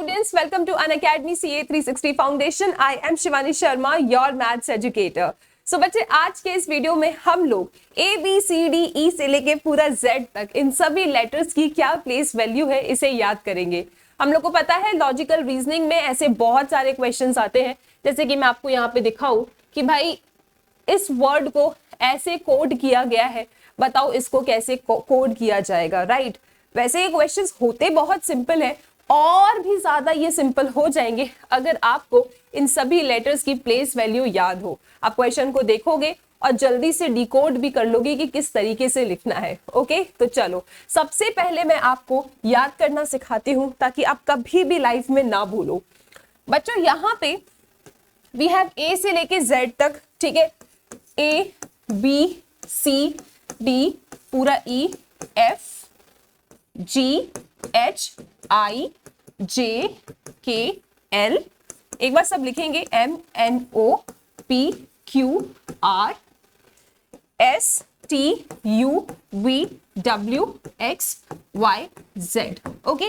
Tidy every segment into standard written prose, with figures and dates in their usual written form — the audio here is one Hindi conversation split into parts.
students, welcome to Unacademy CA 360 Foundation. I am Shivani Sharma, your maths educator. So बच्चे, आज के इस वीडियो में हम लोग ABCDE से लेके पूरा Z तक इन सभी लेटर्स की क्या प्लेस वैल्यू है इसे याद करेंगे। हम लोग को पता है लॉजिकल रीजनिंग में ऐसे बहुत सारे क्वेश्चंस आते हैं, जैसे कि मैं आपको यहाँ पे दिखाऊं कि भाई इस वर्ड को ऐसे कोड किया गया है, बताओ इसको कैसे कोड किया जाएगा, राइट। वैसे ये क्वेश्चंस होते बहुत सिंपल है, और भी ज्यादा ये सिंपल हो जाएंगे अगर आपको इन सभी लेटर्स की प्लेस वैल्यू याद हो। आप क्वेश्चन को देखोगे और जल्दी से डिकोड भी कर लोगे कि किस तरीके से लिखना है। ओके, तो चलो सबसे पहले मैं आपको याद करना सिखाती हूँ ताकि आप कभी भी लाइफ में ना भूलो। बच्चों यहाँ पे वी हैव ए से लेके जेड तक, ठीक है, ए बी सी डी पूरा E F G H I जे के एल, एक बार सब लिखेंगे, M N O P Q R S T U V W X Y Z. Okay,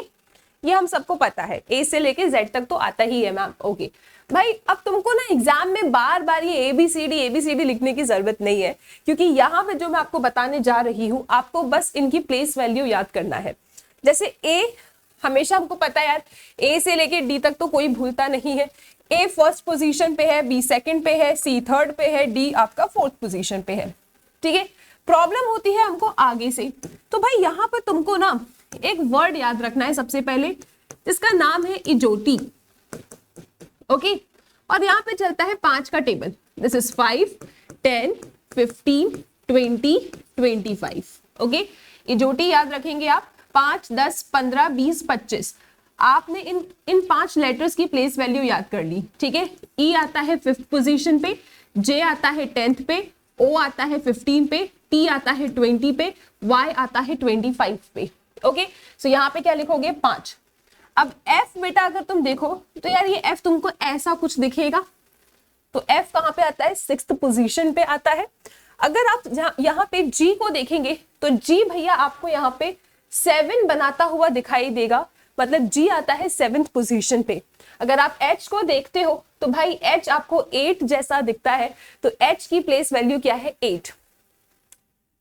ये हम सबको पता है, ए से लेके जेड तक तो आता ही है मैम। ओके भाई, अब तुमको ना एग्जाम में बार बार ये एबीसीडी लिखने की जरूरत नहीं है, क्योंकि यहाँ पे जो मैं आपको बताने जा रही हूँ आपको बस इनकी प्लेस वैल्यू याद करना है। जैसे ए हमेशा हमको पता है यार, ए से लेके डी तक तो कोई भूलता नहीं है। ए फर्स्ट पोजीशन पे है, बी सेकंड पे है, सी थर्ड पे है, डी आपका फोर्थ पोजीशन पे है, ठीक है। प्रॉब्लम होती है हमको आगे से, तो भाई यहाँ पर तुमको ना एक वर्ड याद रखना है सबसे पहले, जिसका नाम है इजोटी। ओके, और यहाँ पे चलता है 5 का टेबल, दिस इज 5 10 15 20 25। ओके, इजोटी याद रखेंगे आप, 5 10 15 20 25। आपने इन 5 लेटर्स की प्लेस वैल्यू याद कर ली, ठीक है। ई आता है 5th पोजीशन पे, जे आता है 10th पे, ओ आता है 15 पे, टी आता है 20 पे, वाई आता है 25 पे। ओके, सो यहाँ पे क्या लिखोगे, 5। अब एफ बेटा अगर तुम देखो तो यार ये एफ तुमको ऐसा कुछ दिखेगा, तो एफ कहाँ पे आता है, 6th पोजीशन पे आता है। अगर आप यहाँ पे जी को देखेंगे तो जी भैया आपको यहाँ पे 7 बनाता हुआ दिखाई देगा, मतलब जी आता है 7th पोजीशन पे। अगर आप एच को देखते हो तो भाई एच आपको 8 जैसा दिखता है, तो एच की प्लेस वैल्यू क्या है, 8।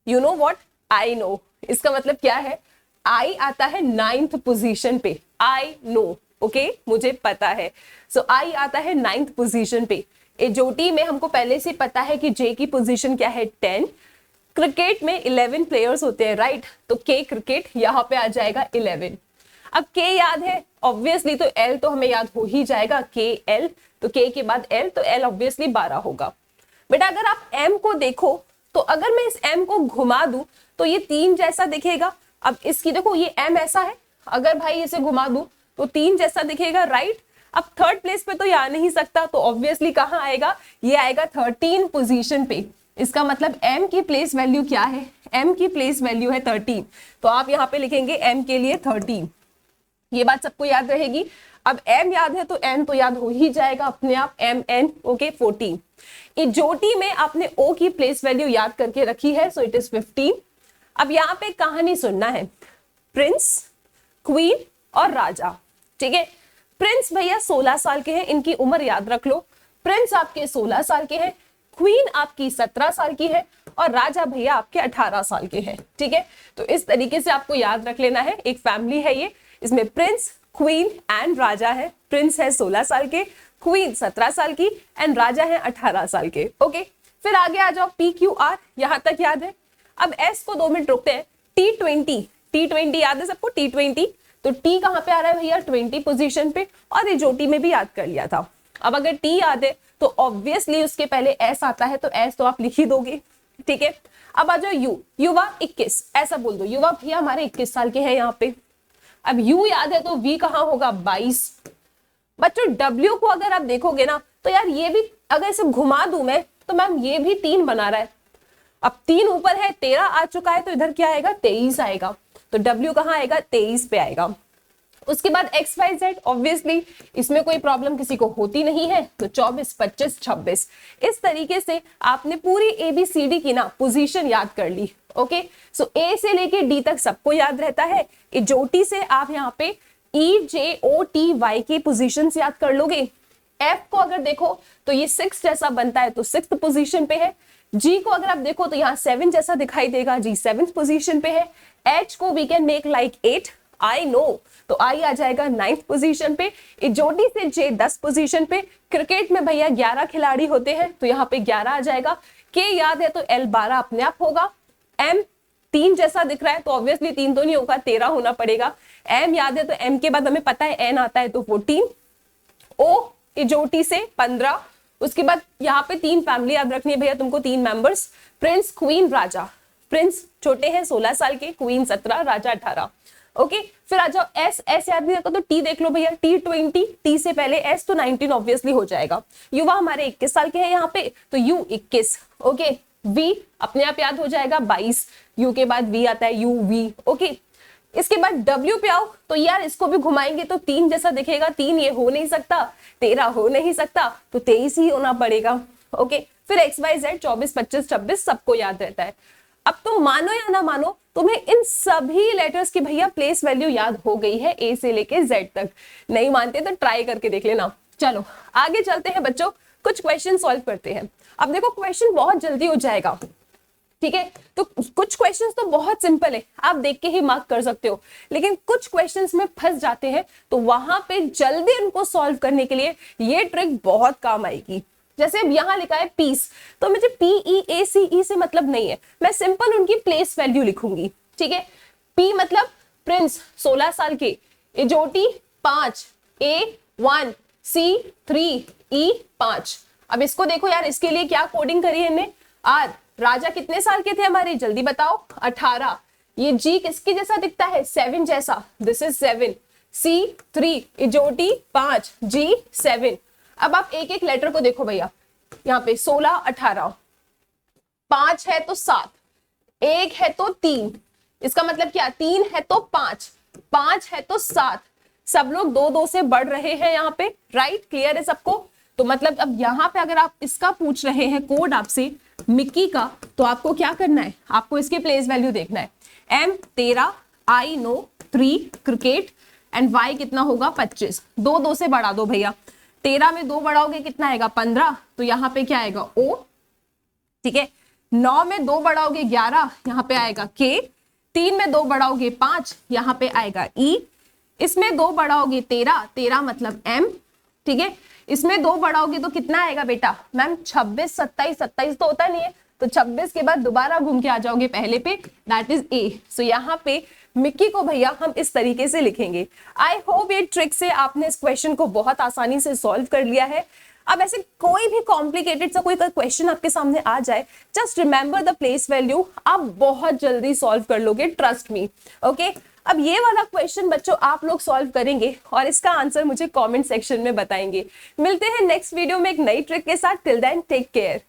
You know what, I know, इसका मतलब क्या है, आई आता है 9th पोजीशन पे, आई नो, ओके, मुझे पता है। सो आई आता है 9th पोजीशन पे। एजोटी में हमको पहले से पता है कि जे की पोजीशन क्या है, 10। क्रिकेट में 11 प्लेयर्स होते हैं, राइट, तो के क्रिकेट यहाँ पे आ जाएगा 11। अब के याद है ऑब्वियसली, तो एल तो हमें याद हो ही जाएगा, के एल, तो के के बाद एल, तो एल ऑब्वियसली 12 होगा। बेटा अगर आप एम को देखो तो अगर मैं इस एम को घुमा दूं तो ये 3 जैसा दिखेगा। अब इसकी देखो, ये एम ऐसा है, अगर भाई इसे घुमा दूं तो 3 जैसा दिखेगा, राइट। अब थर्ड प्लेस पे तो ये आ नहीं सकता, तो ऑब्वियसली कहाँ आएगा, ये आएगा 13 पोजीशन पे। इसका मतलब m की प्लेस वैल्यू क्या है, m की प्लेस वैल्यू है 13, तो आप यहाँ पे लिखेंगे m के लिए 13। ये बात सबको याद रहेगी। अब m याद है तो n तो याद हो ही जाएगा अपने आप, m n, ओके, 14। इजोटी में आपने o की प्लेस वैल्यू याद करके रखी है, सो इट इज 15। अब यहाँ पे कहानी सुनना है, प्रिंस, क्वीन और राजा, ठीक है। प्रिंस भैया 16 साल के हैं, इनकी उम्र याद रख लो। प्रिंस आपके 16 साल के हैं, क्वीन आपकी 17 साल की है, और राजा भैया आपके 18 साल के हैं, ठीक है। तो इस तरीके से आपको याद रख लेना है, एक फैमिली है ये, इसमें प्रिंस, क्वीन एंड राजा है। प्रिंस है 16 साल के, क्वीन 17 साल की एंड राजा है 18 साल के। ओके, फिर आगे आ जाओ, पी क्यू आर यहां तक याद है। अब एस को 2 मिनट रुकते हैं, T20 याद है सबको, T20, तो टी कहां पे आ रहा है भैया, 20 पोजीशन पे, और इजोटी में भी याद कर लिया था। अब अगर टी याद है तो ऑब्वियसली उसके पहले एस आता है, तो एस तो आप लिख ही दोगे, ठीक है। अब आ जाओ यू, युवा 21, ऐसा बोल दो, युवा भैया हमारे 21 साल के हैं यहाँ पे। अब यू याद है तो वी कहाँ होगा, 22। बच्चों डब्ल्यू को अगर आप देखोगे ना तो यार ये भी अगर इसे घुमा दूं मैं तो मैम ये भी 3 बना रहा है। अब 3 ऊपर है, 13 आ चुका है, तो इधर क्या आएगा, 23 आएगा, तो डब्ल्यू कहाँ आएगा, 23 पे आएगा। उसके बाद एक्स वाई जेड, ऑब्वियसली इसमें कोई प्रॉब्लम किसी को होती नहीं है, तो 24 25 26। इस तरीके से आपने पूरी एबीसीडी की ना पोजीशन याद कर ली। ओके, सो ए से लेके डी तक सबको याद रहता है। इजोटी से आप यहाँ पे EJOTY की पोजीशन याद कर लोगे। F को अगर देखो तो ये 6 जैसा बनता है तो 6th पोजीशन पे है। G को अगर आप देखो तो यहाँ 7 जैसा दिखाई देगा, G 7th पोजीशन पे है। H को we can make like 8, I no तो I आ जाएगा 9th पोजीशन पे। इजोटी से J 10 पोजीशन पे। क्रिकेट में भैया 11 खिलाड़ी होते हैं तो यहाँ पे 11 आ जाएगा। K याद है तो L 12 अपने आप होगा। M 3 जैसा दिख रहा है तो ऑब्वियसली 3 तो नहीं होगा, 13 होना पड़ेगा। M याद है तो M के बाद हमें पता है N आता है तो 14। O इजोटी से 15। उसके बाद यहाँ पे 3 फैमिली याद रखनी है भैया तुमको, 3 मेंबर्स, प्रिंस, क्वीन, राजा। प्रिंस छोटे हैं 16 साल के, क्वीन 17, राजा 18। ओके फिर आ जाओ एस याद नहीं रखा तो टी देख लो भैया, टी 20, टी से पहले एस तो 19 ऑब्वियसली हो जाएगा। युवा हमारे 21 साल के हैं यहाँ पे तो यू 21। ओके वी अपने आप याद हो जाएगा 22, यू के बाद वी आता है यू वी। ओके इसके बाद डब्ल्यू पे आओ तो यार इसको भी घुमाएंगे तो 3 जैसा दिखेगा, 3 ये हो नहीं सकता, 13 हो नहीं सकता तो 23 ही होना पड़ेगा। ओके फिर एक्स वाई जेड 24, 25, 26 सबको याद रहता है। अब तुम मानो या ना मानो तुम्हें इन सभी लेटर्स की भैया प्लेस वैल्यू याद हो गई है ए से लेके जेड तक। नहीं मानते तो ट्राई करके देख लेना। चलो आगे चलते हैं बच्चों, कुछ क्वेश्चन सॉल्व करते हैं। अब देखो क्वेश्चन बहुत जल्दी हो जाएगा, ठीक है, तो कुछ क्वेश्चंस तो बहुत सिंपल है, आप देख के ही मार्क कर सकते हो, लेकिन कुछ क्वेश्चंस में फंस जाते हैं तो वहां पे जल्दी उनको सॉल्व करने के लिए ये ट्रिक बहुत काम आएगी। जैसे अब यहाँ लिखा है पीस, तो मुझे PEACE से मतलब नहीं है, मैं सिंपल उनकी प्लेस वैल्यू लिखूंगी। ठीक है, पी मतलब प्रिंस 16 साल के, इजोटी 5, A 1, C 3, E 5। अब इसको देखो यार, इसके लिए क्या कोडिंग करी है इन्हें, आर। राजा कितने साल के थे हमारे, जल्दी बताओ, 18। ये जी किसके जैसा दिखता है, 7 जैसा, दिस इज 7। C 3, इजोटी 5, G 7। अब आप एक एक लेटर को देखो भैया, यहाँ पे 16, 18, 5 है तो 7, 1 है तो 3, इसका मतलब क्या, 3 है तो 5, 5 है तो 7, सब लोग 2-2 से बढ़ रहे हैं यहाँ पे, राइट, क्लियर है सबको। तो मतलब अब यहाँ पे अगर आप इसका पूछ रहे हैं कोड आपसे मिक्की का, तो आपको क्या करना है, आपको इसके प्लेस वैल्यू देखना है। M 13, I no 3 cricket and Y कितना होगा 25, 2-2 से बढ़ा दो भैया, 13 में 2 बढ़ाओगे कितना आएगा 15, तो यहाँ पे क्या आएगा O। ठीक है, 9 में 2 बढ़ाओगे 11, यहाँ पे आएगा K। 3 में 2 बढ़ाओगे 5, यहाँ पे आएगा E। इसमें 2 बढ़ाओगे 13, 13 मतलब M। ठीक है, इसमें 2 बढ़ाओगे तो कितना आएगा बेटा, मैम 26, 27, 27 तो होता नहीं है, तो 26 के बाद दोबारा घूम के आ जाओगे पहले पे, दैट इज A। सो यहाँ पे मिक्की को भैया हम इस तरीके से लिखेंगे। आई होप ये ट्रिक से आपने इस क्वेश्चन को बहुत आसानी से सॉल्व कर लिया है। अब ऐसे कोई भी कॉम्प्लिकेटेड सा कोई क्वेश्चन आपके सामने आ जाए, just remember the place value, आप बहुत जल्दी सॉल्व कर लोगे, ट्रस्ट मी। ओके, अब ये वाला क्वेश्चन बच्चों आप लोग सॉल्व करेंगे और इसका आंसर मुझे कमेंट सेक्शन में बताएंगे। मिलते हैं नेक्स्ट वीडियो में एक नई ट्रिक के साथ, टिल देन टेक केयर।